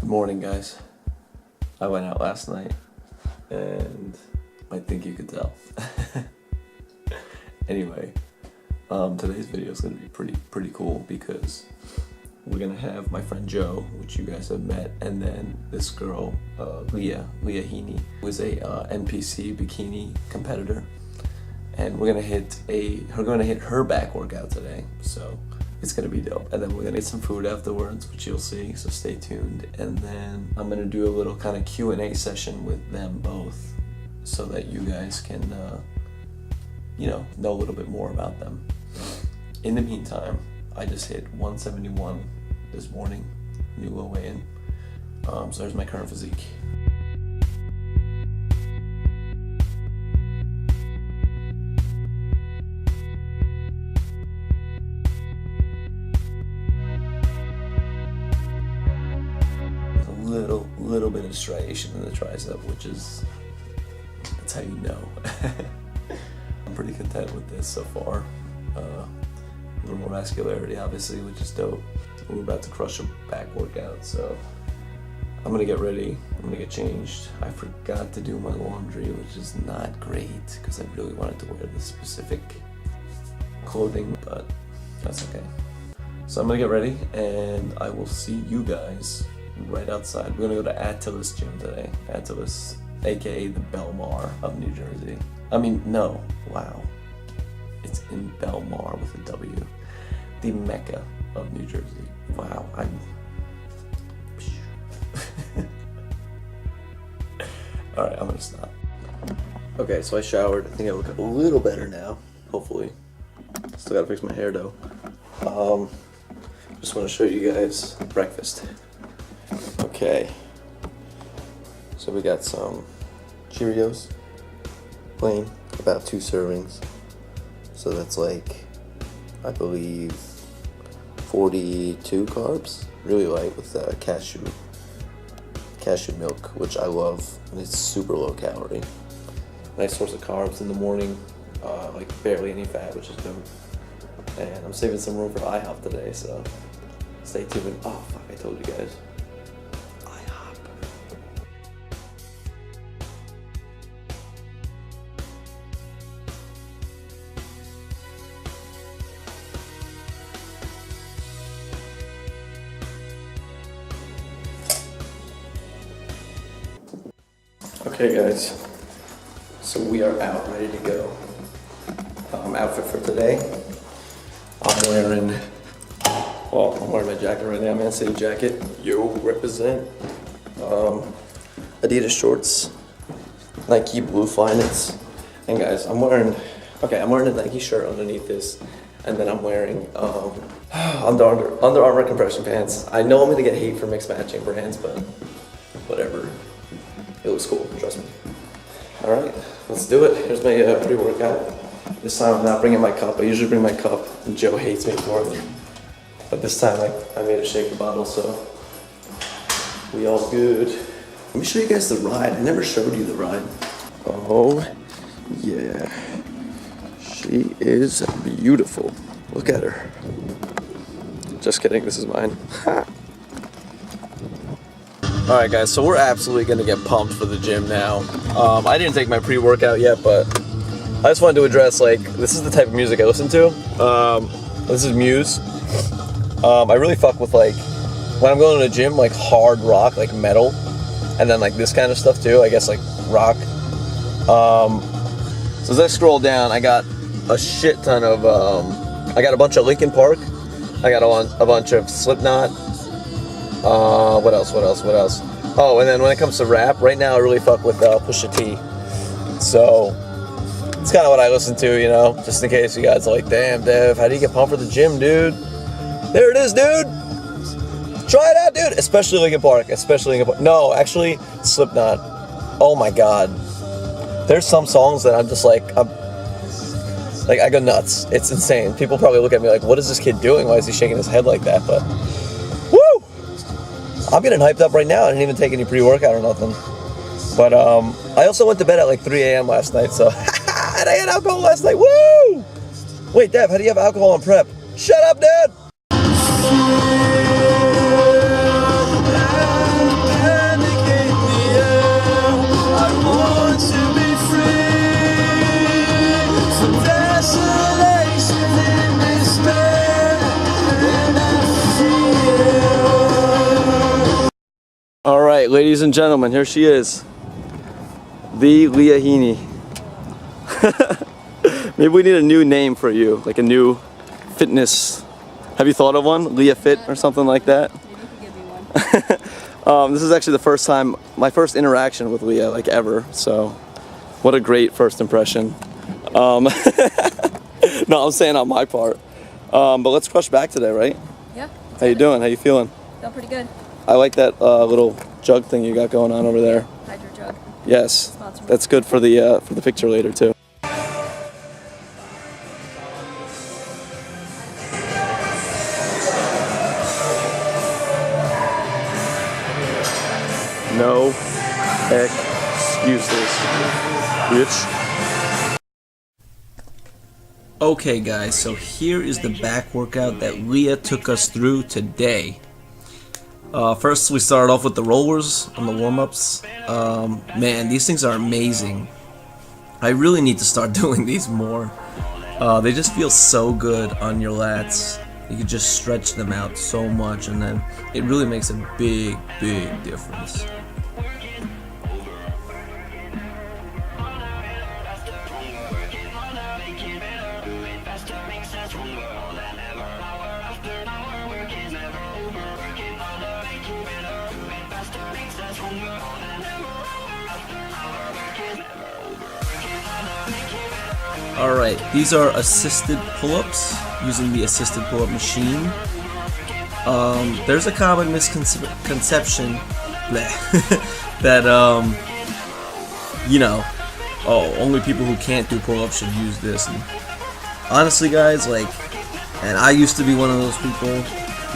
Good morning, guys. I went out last night, and I think you could tell. Anyway, today's video is gonna be pretty cool because we're gonna have my friend Joe, which you guys have met, and then this girl, Leah Heaney, who is a NPC bikini competitor, and we're gonna hit her back workout today. So it's gonna be dope. And then we're gonna get some food afterwards, which you'll see, so stay tuned. And then I'm gonna do a little kind of Q&A session with them both so that you guys can, know a little bit more about them. In the meantime, I just hit 171 this morning, new low weigh-in. So there's my current physique. Little bit of striation in the tricep, which is, that's how you know. I'm pretty content with this so far. A little more muscularity, obviously, which is dope. We're about to crush a back workout, so I'm gonna get ready. I'm gonna get changed. I forgot to do my laundry, which is not great because I really wanted to wear this specific clothing, but that's okay. So I'm gonna get ready, and I will see you guys right outside. We're gonna go to Attila's gym today. Attila's, aka the Belmar of New Jersey. I mean, no, wow. It's in Belmar with a W. The Mecca of New Jersey. Wow, Alright, I'm gonna stop. Okay, so I showered. I think I look a little better now, hopefully. Still gotta fix my hair though. Just wanna show you guys breakfast. Okay, so we got some Cheerios, plain, about 2 servings. So that's like, I believe, 42 carbs. Really light with cashew milk, which I love, and it's super low calorie. Nice source of carbs in the morning, like barely any fat, which is dope. And I'm saving some room for IHOP today, so stay tuned. Oh fuck, I told you guys. Okay guys, so we are out, ready to go. Outfit for today, I'm wearing my jacket right now, Man City jacket, yo, represent. Adidas shorts, Nike blue flyknits, and guys, I'm wearing a Nike shirt underneath this, and then I'm wearing Under Armour compression pants. I know I'm gonna get hate for mixed matching brands, but whatever. It looks cool, trust me. All right, let's do it. Here's my pre-workout. This time I'm not bringing my cup. I usually bring my cup, and Joe hates me for it. But this time I made a shaker bottle, so we all good. Let me show you guys the ride. I never showed you the ride. Oh, yeah. She is beautiful. Look at her. Just kidding, this is mine. Alright guys, so we're absolutely gonna get pumped for the gym now. I didn't take my pre-workout yet, but I just wanted to address, this is the type of music I listen to. This is Muse. I really fuck with, when I'm going to the gym, hard rock, metal, and then this kind of stuff too, I guess rock. So as I scroll down, I got a shit ton of, I got a bunch of Linkin Park, I got a bunch of Slipknot. What else? Oh, and then when it comes to rap, right now I really fuck with Pusha T. So it's kind of what I listen to, just in case you guys are like, damn, Dev, how do you get pumped for the gym, dude? There it is, dude. Try it out, dude. Especially Linkin Park. No, actually, Slipknot. Oh my God. There's some songs that I'm just I go nuts. It's insane. People probably look at me like, what is this kid doing? Why is he shaking his head like that? But I'm getting hyped up right now. I didn't even take any pre-workout or nothing. But I also went to bed at 3 a.m. last night, so and I had alcohol last night. Woo! Wait, Dev, how do you have alcohol on prep? Shut up, Dad! All right, ladies and gentlemen, here she is, the Leah Heaney. Maybe we need a new name for you, like a new fitness. Have you thought of one? Leah Fit or something like that? Maybe you could give me one. This is actually the first time, my first interaction with Leah, like ever. So, what a great first impression. No, I'm saying on my part. But let's crush back today, right? Yeah. How you doing? How you feeling? Feel pretty good. I like that little jug thing you got going on over there. Hydro jug. Yes, that's good for the picture later too. No excuses, bitch. Okay guys, so here is the back workout that Leah took us through today. First we started off with the rollers on the warm-ups. Man, these things are amazing. I really need to start doing these more. They just feel so good on your lats. You can just stretch them out so much, and then it really makes a big difference. Alright, these are assisted pull-ups using the assisted pull-up machine. There's a common misconception that, you know, oh, only people who can't do pull-ups should use this. And honestly, guys, like, and I used to be one of those people,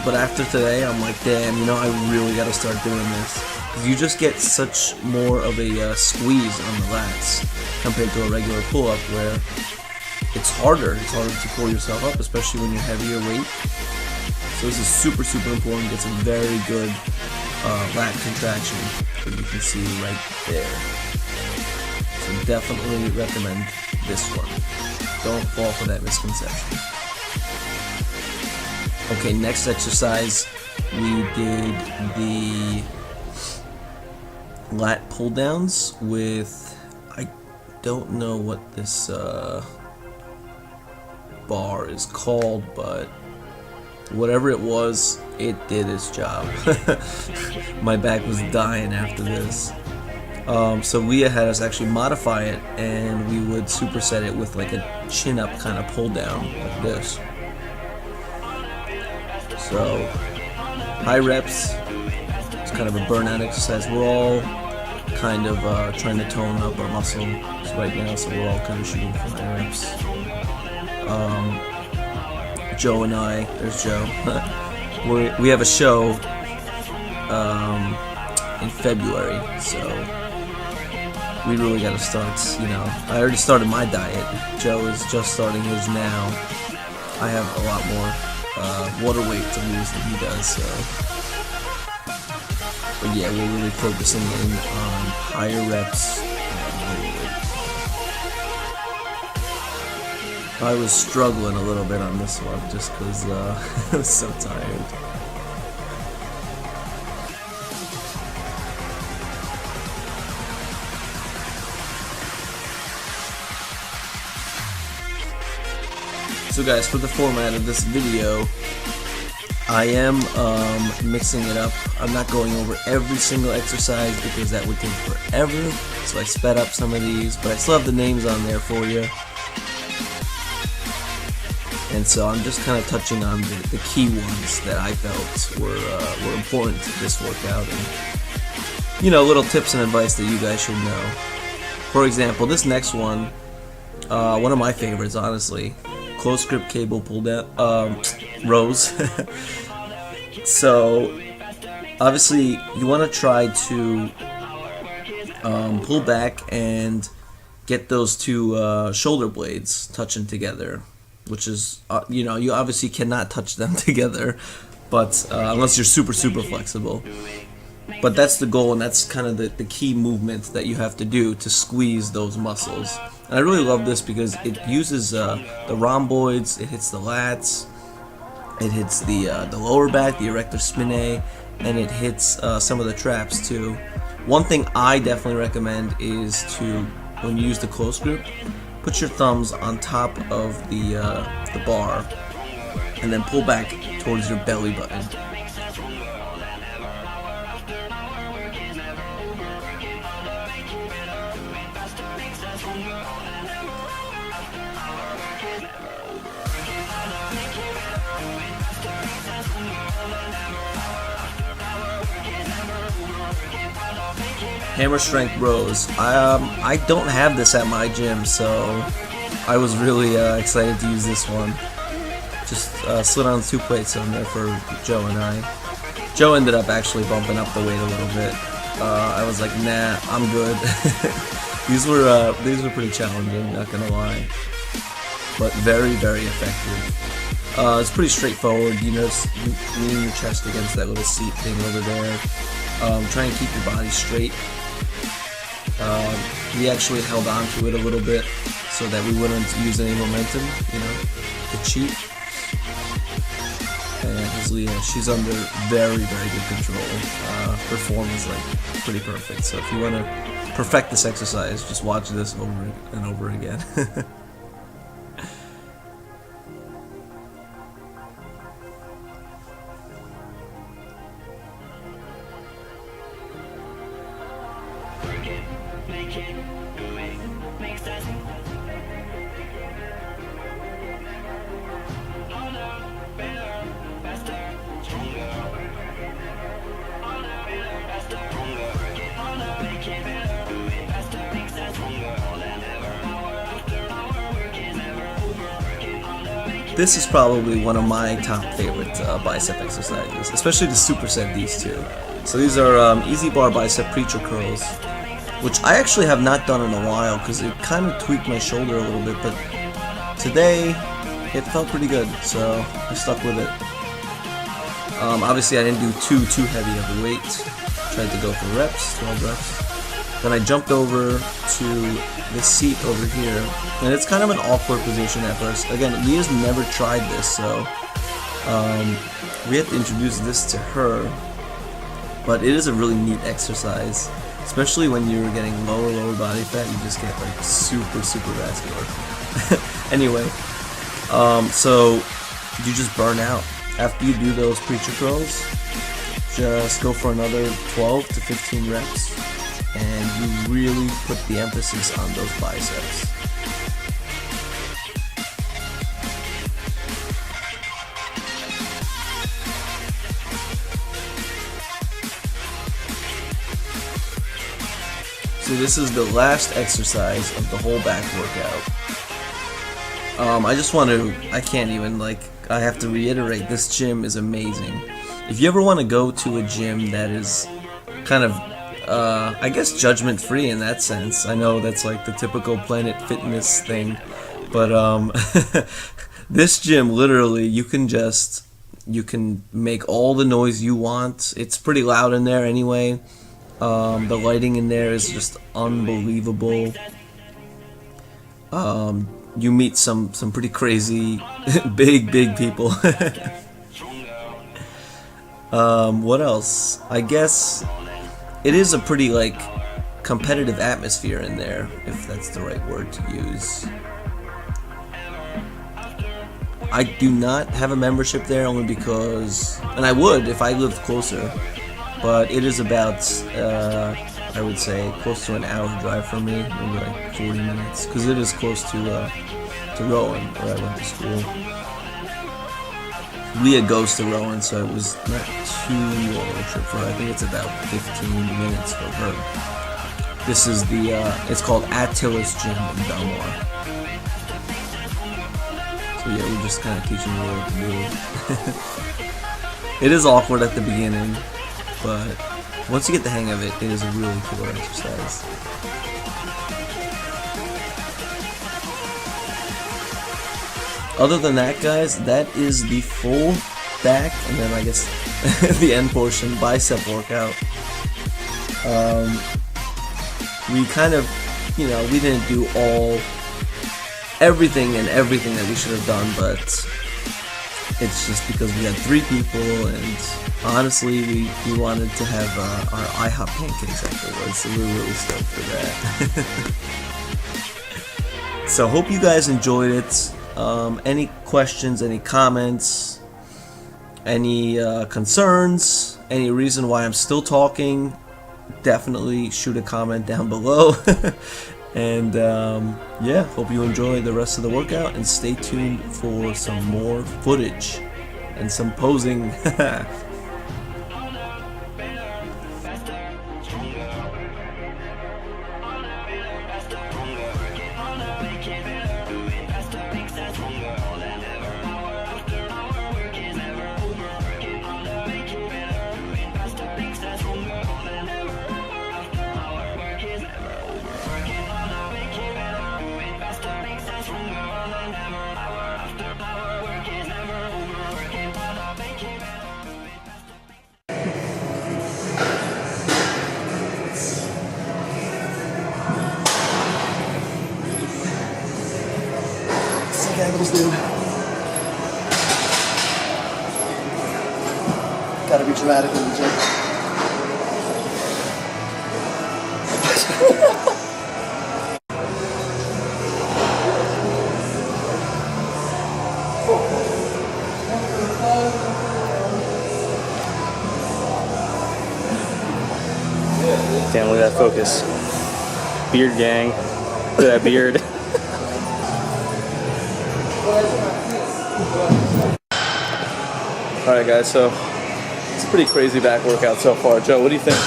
but after today, I'm like, damn, you know, I really gotta start doing this. You just get such more of a squeeze on the lats compared to a regular pull-up where it's harder to pull yourself up, especially when you're heavier weight. So this is super important. Get some very good lat contraction, as you can see right there. So definitely recommend this one. Don't fall for that misconception. Okay, next exercise, we did the lat pull downs with, I don't know what this bar is called, but whatever it was, it did its job. My back was dying after this. So Leah had us actually modify it, and we would superset it with like a chin up kind of pull down like this. So high reps, it's kind of a burnout exercise. We're all kind of trying to tone up our muscles right now, so we're all kind of shooting for high reps. Joe and I, there's Joe, we have a show in February, so we really gotta start, you know, I already started my diet, Joe is just starting his now. I have a lot more water weight to lose than he does, so, but yeah, we're really focusing in on higher reps. I was struggling a little bit on this one just because I was so tired. So guys, for the format of this video, I am mixing it up. I'm not going over every single exercise because that would take forever, so I sped up some of these, but I still have the names on there for you. And so I'm just kind of touching on the key ones that I felt were important to this workout, and you know, little tips and advice that you guys should know. For example, this next one, one of my favorites, honestly, close grip cable pull down rows. So obviously you want to try to pull back and get those two shoulder blades touching together, which is, you know, you obviously cannot touch them together, but unless you're super flexible. But that's the goal, and that's kind of the key movement that you have to do to squeeze those muscles. And I really love this because it uses the rhomboids, it hits the lats, it hits the lower back, the erector spinae, and it hits some of the traps too. One thing I definitely recommend is to, when you use the close grip, put your thumbs on top of the bar and then pull back towards your belly button. Hammer strength rows. I don't have this at my gym, so I was really excited to use this one. Just slid on 2 plates on there for Joe and I. Joe ended up actually bumping up the weight a little bit. I was like, nah, I'm good. These were pretty challenging, not gonna lie, but very, very effective. It's pretty straightforward. You notice you lean your chest against that little seat thing over there. Try and keep your body straight. We actually held on to it a little bit so that we wouldn't use any momentum, to cheat. And here's Leah. She's under very, very good control. Her form is pretty perfect. So if you want to perfect this exercise, just watch this over and over again. This is probably one of my top favorite bicep exercises, especially to superset these two. So these are easy bar bicep preacher curls, which I actually have not done in a while because it kind of tweaked my shoulder a little bit, but today it felt pretty good, so I stuck with it. Obviously I didn't do too heavy of a weight. Tried to go for reps, 12 reps. Then I jumped over to this seat over here, and it's kind of an awkward position at first. Again, Leah's never tried this, so we had to introduce this to her, but it is a really neat exercise, especially when you're getting lower body fat. You just get super vascular. Anyway, so you just burn out after you do those preacher curls. Just go for another 12 to 15 reps, and you really put the emphasis on those biceps. So this is the last exercise of the whole back workout. I have to reiterate, this gym is amazing. If you ever want to go to a gym that is kind of, I guess, judgment-free in that sense. I know that's like the typical Planet Fitness thing, but this gym, literally, you can make all the noise you want. It's pretty loud in there anyway. The lighting in there is just unbelievable. You meet some pretty crazy, big people. What else? I guess it is a pretty competitive atmosphere in there, if that's the right word to use. I do not have a membership there only because, and I would if I lived closer, but it is about, I would say, close to an hour drive from me, maybe 40 minutes, because it is close to Rowan, where I went to school. Leah goes to Rowan, so it was not too long a trip for her. I think it's about 15 minutes for her. This is it's called Attila's Gym in Belmar. So yeah, we're just kind of teaching her what to do. It is awkward at the beginning, but once you get the hang of it, it is a really cool exercise. Other than that, guys, that is the full back, and then I guess the end portion, bicep workout. We kind of, we didn't do everything that we should have done, but It's just because we had 3 people, and honestly, we wanted to have our IHOP pancakes afterwards, so we're really stoked for that. So hope you guys enjoyed it. Any questions, any comments, any concerns, any reason why I'm still talking, definitely shoot a comment down below. And yeah, hope you enjoy the rest of the workout, and stay tuned for some more footage and some posing. Angles, dude. Gotta be dramatic in the gym. Damn, look at that focus. Beard gang. Look at that beard. Alright guys, so it's a pretty crazy back workout so far. Joe, what do you think?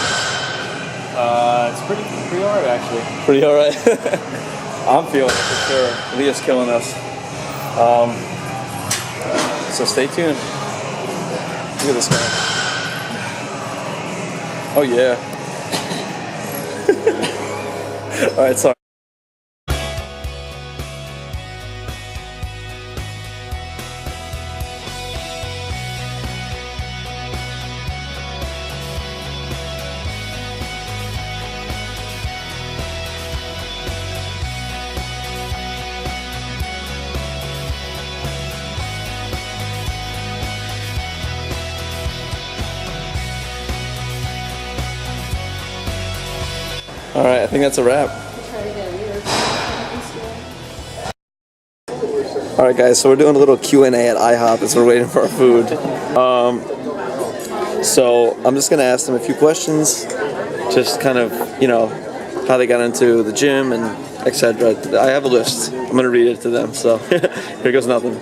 It's pretty alright actually. Pretty alright? I'm feeling it for sure. Leah's killing us. So stay tuned. Look at this guy. Oh yeah. Alright, sorry. Alright, I think that's a wrap. Alright guys, so we're doing a little Q&A at IHOP as we're waiting for our food. So I'm just going to ask them a few questions, just kind of, you know, how they got into the gym and etc. I have a list. I'm going to read it to them, so here goes nothing.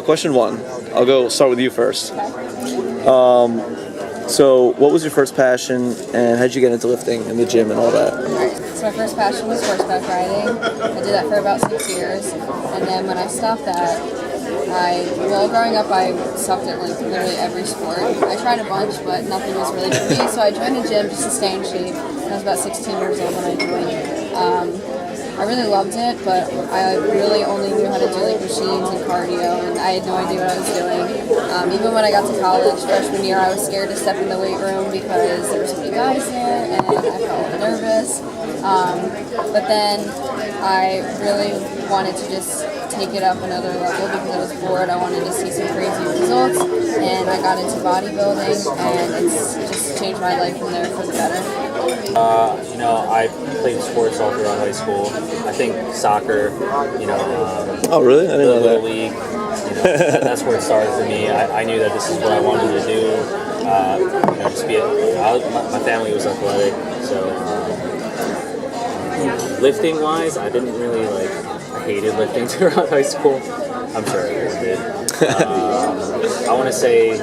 Question 1. I'll start with you first. So, what was your first passion, and how did you get into lifting in the gym and all that? So my first passion was horseback riding. I did that for about 6 years, and then when I stopped that, growing up I sucked at like literally every sport. I tried a bunch, but nothing was really for me, so I joined a gym just to stay in shape. I was about 16 years old when I joined. I really loved it, but I really only knew how to do like machines and cardio, and I had no idea what I was doing. Even when I got to college, freshman year, I was scared to step in the weight room because there were so many guys there, and I felt nervous. But then I really wanted to just take it up another level because I was bored. I wanted to see some crazy results, and I got into bodybuilding, and it's just changed my life from there for the better. You know, I played sports all throughout high school. I think soccer, you know, Oh really? I didn't know Little that. League, you know, that's where it started for me. I knew that this is what I wanted to do. You know, just my family was athletic, so lifting wise, I didn't really I hated lifting throughout high school. I'm sure everyone did. I want to say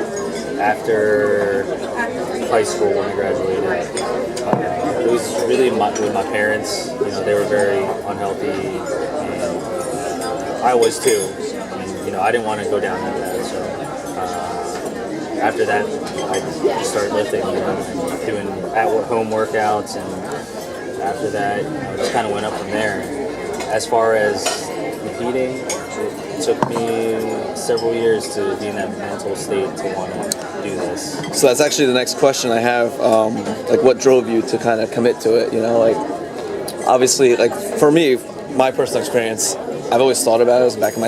after high school when I graduated, it was really with my parents. You know, they were very unhealthy, and I was too. And, you know, I didn't want to go down that path. So after that, I just started lifting, you know, and doing at-home workouts, and after that, you know, it just kind of went up from there. As far as competing, it took me several years to be in that mental state to want to do this. So that's actually the next question I have. Like, what drove you to kind of commit to it? You know, like, obviously, like for me, my personal experience, I've always thought about it. It was back of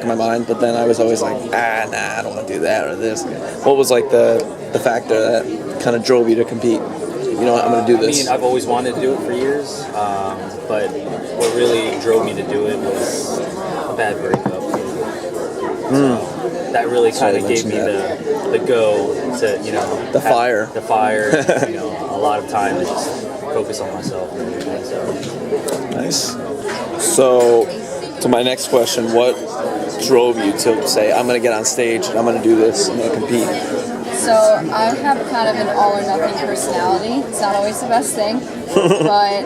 my mind. But then I was always like, nah, I don't want to do that or this. What was like the factor that kind of drove you to compete? You know what, I'm going to do this. I mean, I've always wanted to do it for years, but what really drove me to do it was a bad breakup. So that really kind of gave me the go to, you know, the fire, you know, a lot of time to just focus on myself. And everything, so. Nice. So, to my next question, what drove you to say, I'm going to get on stage, I'm going to do this, I'm going to compete? So I have kind of an all or nothing personality. It's not always the best thing, but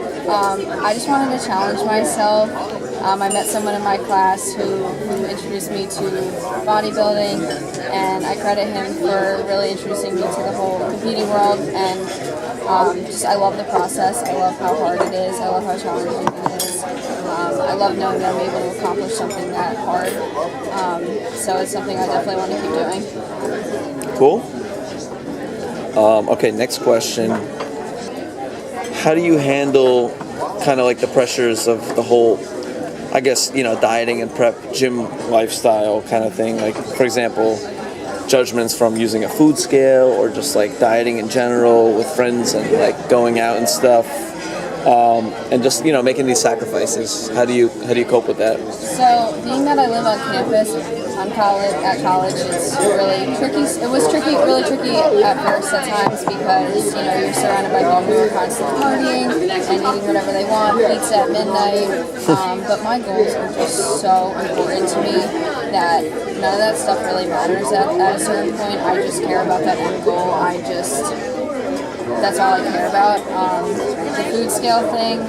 I just wanted to challenge myself. I met someone in my class who introduced me to bodybuilding, and I credit him for really introducing me to the whole competing world. And just I love the process. I love how hard it is. I love how challenging it is. I love knowing that I'm able to accomplish something that hard. So it's something I definitely want to keep doing. Cool. Okay, next question. How do you handle kind of like the pressures of the whole, I guess, you know, dieting and prep gym lifestyle kind of thing? Like, for example, judgments from using a food scale or just like dieting in general with friends and like going out and stuff, and just, you know, making these sacrifices. How do you cope with that? So being that I live on campus, at college, it's really tricky. It was really tricky at first at times because, you know, you're surrounded by people who are constantly partying and eating whatever they want, pizza at midnight. But my goals are just so important to me that none of that stuff really matters at a certain point. I just care about that end goal. That's all I care about. The food scale thing,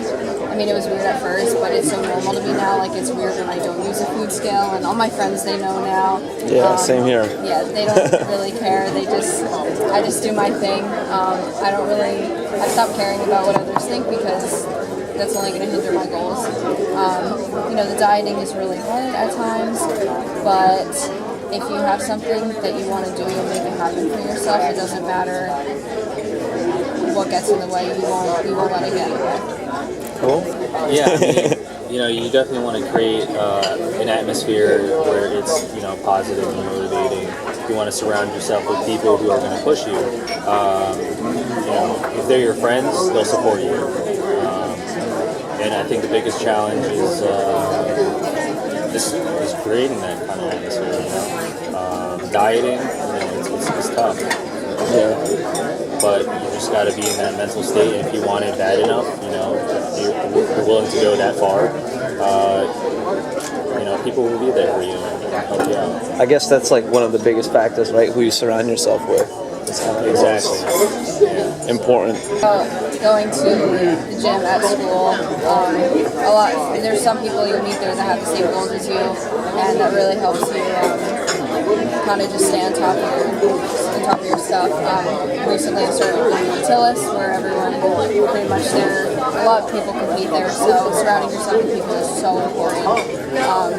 I mean, it was weird at first, but it's so normal to me now. Like, it's weird when I don't use a food scale, and all my friends, they know now. Yeah, same here. Yeah, they don't really care. I just do my thing. I stopped caring about what others think because that's only going to hinder my goals. You know, the dieting is really hard at times, but if you have something that you want to do, you'll make it happen for yourself. It doesn't matter what gets in the way. You won't let it get in the way. Cool. Yeah, I mean, you know, you definitely want to create an atmosphere where it's, you know, positive and motivating. You want to surround yourself with people who are going to push you. You know, if they're your friends, they'll support you. And I think the biggest challenge is creating that kind of atmosphere. You know, dieting, you know, it's tough. Yeah. But you just got to be in that mental state. And if you want it bad enough, you know, you're willing to go that far, you know, people will be there for you and help you out. I guess that's like one of the biggest factors, right? Who you surround yourself with. Exactly. Yeah. Important. Going to the gym at school, there's some people you meet there that have the same goals as you, and that really helps you kind of just stay on top of your stuff. Recently I started going to Tillis, where everyone pretty much a lot of people compete there, so surrounding yourself with people is so important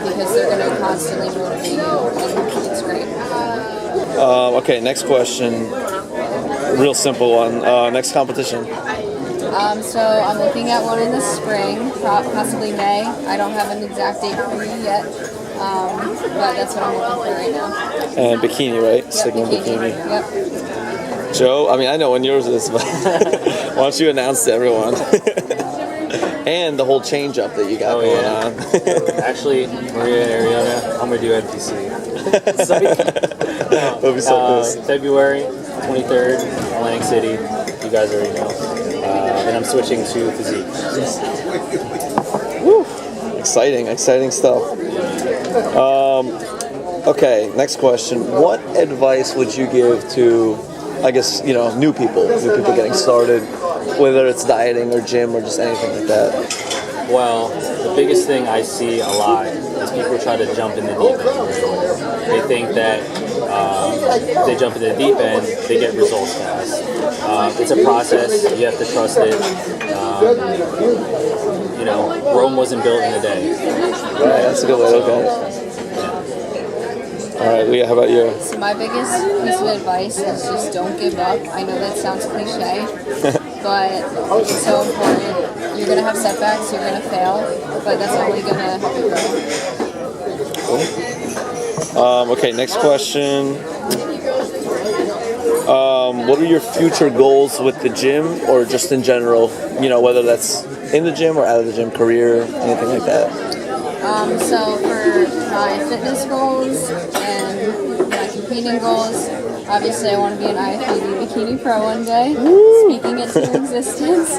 because they're going to constantly motivate you, and it's great. Okay, next question. Real simple one. Next competition. So I'm looking at one in the spring, possibly May. I don't have an exact date for you yet, but that's what I'm looking for right now. And bikini, right? Yep, Sticking bikini. Yep. Joe, I mean, I know when yours is, but why don't you announce to everyone? And the whole change up that you got going on. Actually, Maria and Ariana, I'm going to do NPC. That'll be so cool. February 23rd, Atlantic City. You guys already know. And I'm switching to physique. Woo! Exciting stuff. Okay, next question. What advice would you give to, I guess, you know, new people getting started, whether it's dieting or gym or just anything like that? Well, the biggest thing I see a lot is people try to jump in the deep end. They think that if they jump in the deep end, they get results fast. It's a process. You have to trust it. You know, Rome wasn't built in a day. Right, that's a good way to look at it. All right, Leah, how about you? So my biggest piece of advice is just don't give up. I know that sounds cliche, but it's so important. You're gonna have setbacks, you're gonna fail, but that's only gonna help you grow. Okay, next question. What are your future goals with the gym or just in general? You know, whether that's in the gym or out of the gym, career, anything like that. So for my fitness goals and my competing goals, obviously I want to be an IFBB bikini pro one day, speaking it to existence.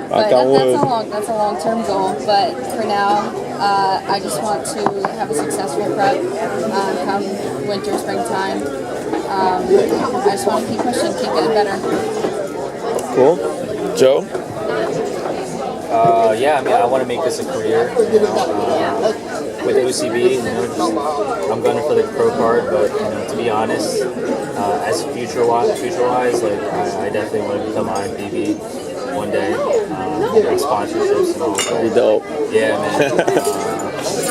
But that's a long-term goal. But for now, I just want to have a successful prep come winter, springtime. I just want to keep pushing, keep getting better. Cool. Joe? Yeah, I mean, I want to make this a career, you know, with OCB, you know, just, I'm gunning for the pro card, but, you know, to be honest, as future-wise, like, I definitely want to become IMDb one day, you know, sponsorships and all that. That'd be dope. Yeah, man.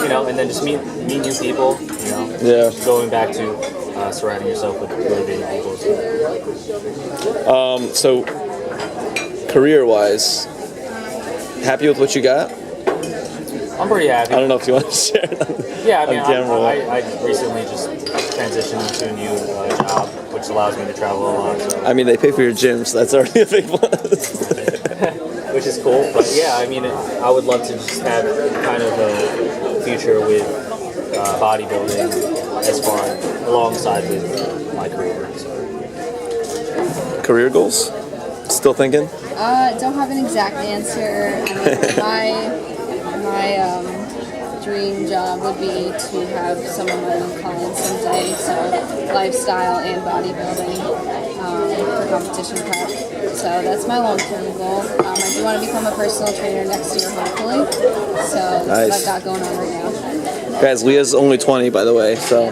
You know, and then just meet new people, you know. Yeah. Just going back to surrounding yourself with motivating people. So, career-wise, happy with what you got? I'm pretty happy. I don't know if you want to share it. Yeah, I mean, on camera. I recently just transitioned into a new job, which allows me to travel a lot. So. I mean, they pay for your gym, so that's already a big plus. Which is cool, but yeah, I mean, I would love to just have kind of a future with bodybuilding as far alongside with my career. So. Career goals? Still thinking? Don't have an exact answer. My dream job would be to have some of my own clients someday. So lifestyle and bodybuilding for competition prep. So that's my long-term goal. I do want to become a personal trainer next year, hopefully. So that's what I've got going on right now. Guys, Leah's only 20, by the way, so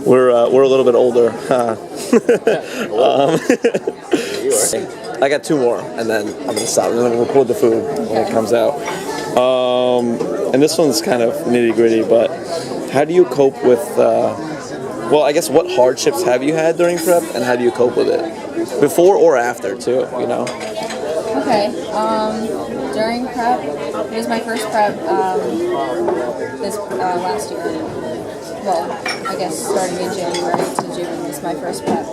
we're a little bit older. I got 2 more, and then I'm gonna stop. I'm gonna record the food when it comes out. And this one's kind of nitty-gritty, but how do you cope with? Well, I guess what hardships have you had during prep, and how do you cope with it, before or after too? You know. Okay. During prep, it was my first prep this last year. Well, I guess starting in January to June was my first prep.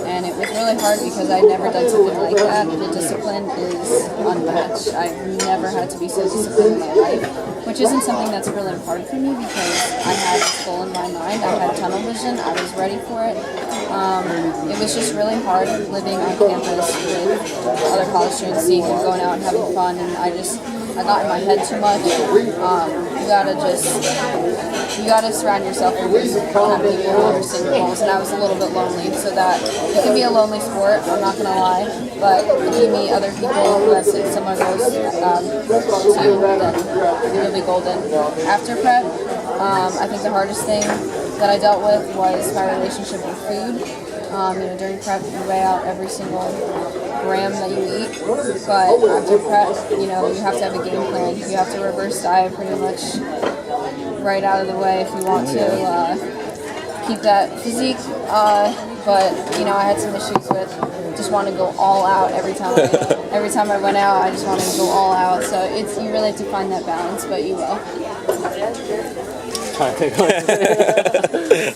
And it was really hard because I'd never done something like that. The discipline is unmatched. I've never had to be so disciplined in my life, which isn't something that's really hard for me because I had this goal in my mind. I had tunnel vision. I was ready for it. It was just really hard living on campus with other college students, seeing them going out and having fun, and I got in my head too much. You gotta surround yourself with kind of people who understand your goals, and I was a little bit lonely, so that it can be a lonely sport, I'm not gonna lie, but if you meet other people who have similar goals to you, then you'll be golden. After prep, I think the hardest thing that I dealt with was my relationship with food. During prep, you weigh out every single gram that you eat, but after prep, you have to have a game plan. You have to reverse diet pretty much right out of the way if you want to keep that physique. But I had some issues with just want to go all out every time. Every time I went out, I just wanted to go all out. So you really have to find that balance, but you will.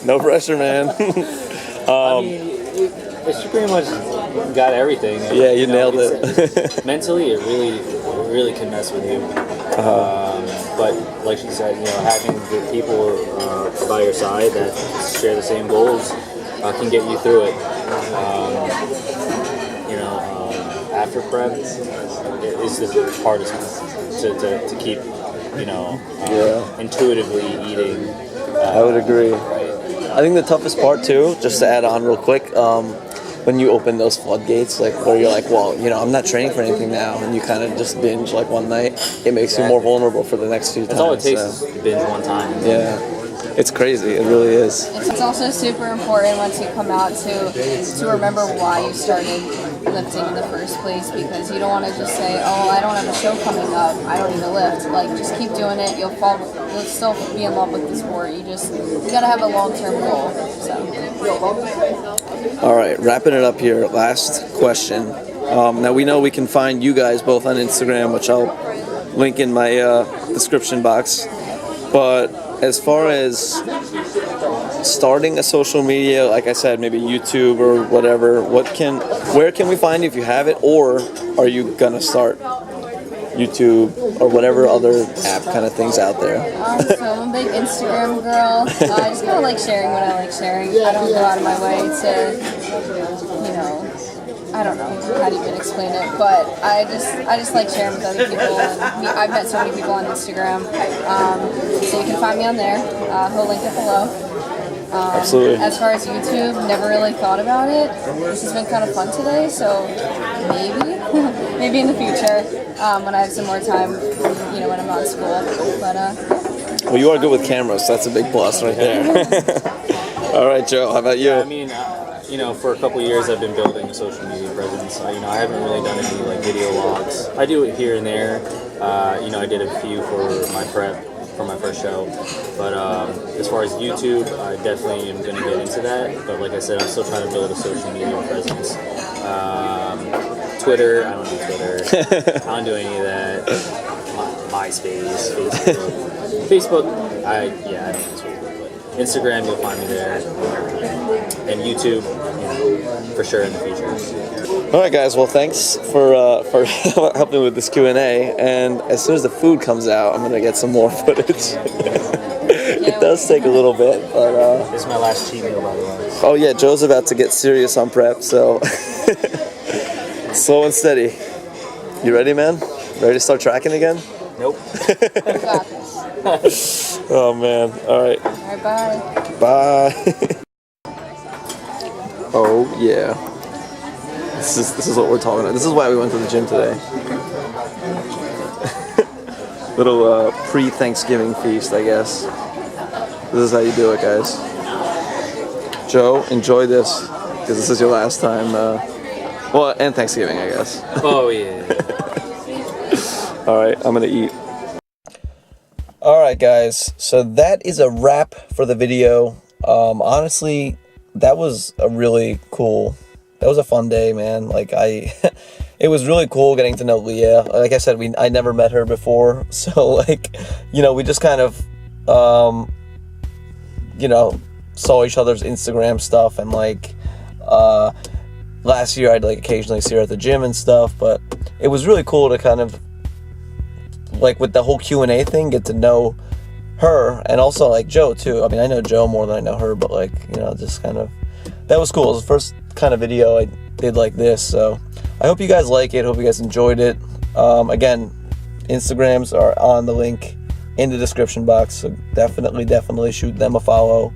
No pressure, man. I mean, it's pretty much got everything. And, yeah, you nailed it. Mentally, it really can mess with you. But like she said, having the people by your side that share the same goals can get you through it. After prep, it is the hardest one to keep, intuitively eating. I would agree. I think the toughest part too, just to add on real quick, when you open those floodgates, like where you're like, well, I'm not training for anything now, and you kind of just binge like one night, it makes you more vulnerable for the next few times. That's all it takes is to binge one time. Yeah, it's crazy. It really is. It's also super important once you come out to remember why you started lifting in the first place, because you don't want to just say, oh, I don't have a show coming up, I don't need to lift. Like, just keep doing it. You'll still be in love with the sport. You gotta have a long-term goal. So. All right, wrapping it up here. Last question. Now we know we can find you guys both on Instagram, which I'll link in my description box. But as far as starting a social media, like I said, maybe YouTube or whatever, where can we find you if you have it, or are you gonna start YouTube or whatever other app kind of things out there? So I'm a big Instagram girl. I just kind of like sharing what I like sharing. I don't go out of my way to, you know, I don't know how to even explain it, but I just like sharing with other people. And I've met so many people on Instagram, so you can find me on there. He'll link it below. Absolutely. As far as YouTube, never really thought about it. This has been kind of fun today, so maybe, maybe in the future when I have some more time, you know, when I'm not in school. But well, you are good with cameras, so that's a big plus right there. All right, Joe, how about you? Yeah, I mean, you know, for a couple of years I've been building a social media presence. You know, I haven't really done any like video logs. I do it here and there. You know, I did a few for my prep for my first show. But as far as YouTube, I definitely am going to get into that. But like I said, I'm still trying to build a social media presence. Twitter, I don't do Twitter. I don't do any of that. MySpace, Facebook. I don't use Facebook. But Instagram, you'll find me there. And YouTube, you know, for sure in the future. All right, guys. Well, thanks for helping with this Q&A. And as soon as the food comes out, I'm gonna get some more footage. It does take a little bit, but This is my last cheat meal, by the way. oh yeah, Joe's about to get serious on prep, so slow and steady. You ready, man? Ready to start tracking again? Nope. you got this. Oh man. All right. All right, bye. Bye. Oh yeah. This is what we're talking about. This is why we went to the gym today. Little pre-Thanksgiving feast, I guess. This is how you do it, guys. Joe, enjoy this because this is your last time. Well, and Thanksgiving, I guess. Oh yeah. All right, I'm gonna eat. All right, guys. So that is a wrap for the video. Honestly, that was a really cool. That was a fun day, man. Like it was really cool getting to know Leah. Like I said, I never met her before, so like, you know, we just kind of, you know, saw each other's Instagram stuff, and like, last year I'd like occasionally see her at the gym and stuff, but it was really cool to kind of, like with the whole Q&A thing, get to know her, and also like Joe too. I mean, I know Joe more than I know her, but like, you know, just kind of, that was cool. It was the first kind of video I did like this, so I hope you guys like it. Hope you guys enjoyed it. Again, Instagrams are on the link in the description box, so definitely shoot them a follow.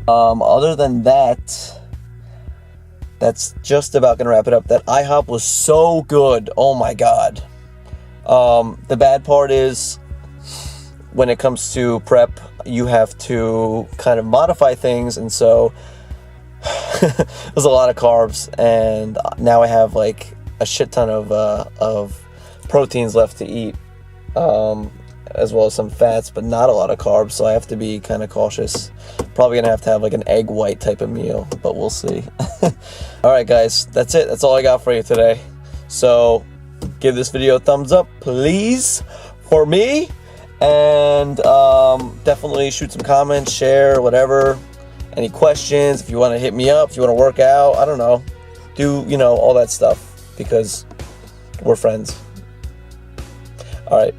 Other than that, that's just about gonna wrap it up. That IHOP was so good. Oh my god. The bad part is when it comes to prep, you have to kind of modify things, and so there's a lot of carbs, and now I have like a shit ton of proteins left to eat, as well as some fats, but not a lot of carbs, so I have to be kind of cautious. Probably gonna have to have like an egg white type of meal, but we'll see. Alright guys, that's it. That's all I got for you today. So give this video a thumbs up, please, for me, and definitely shoot some comments, share, whatever. Any questions, if you want to hit me up, if you want to work out, I don't know, do, you know, all that stuff, because we're friends. All right.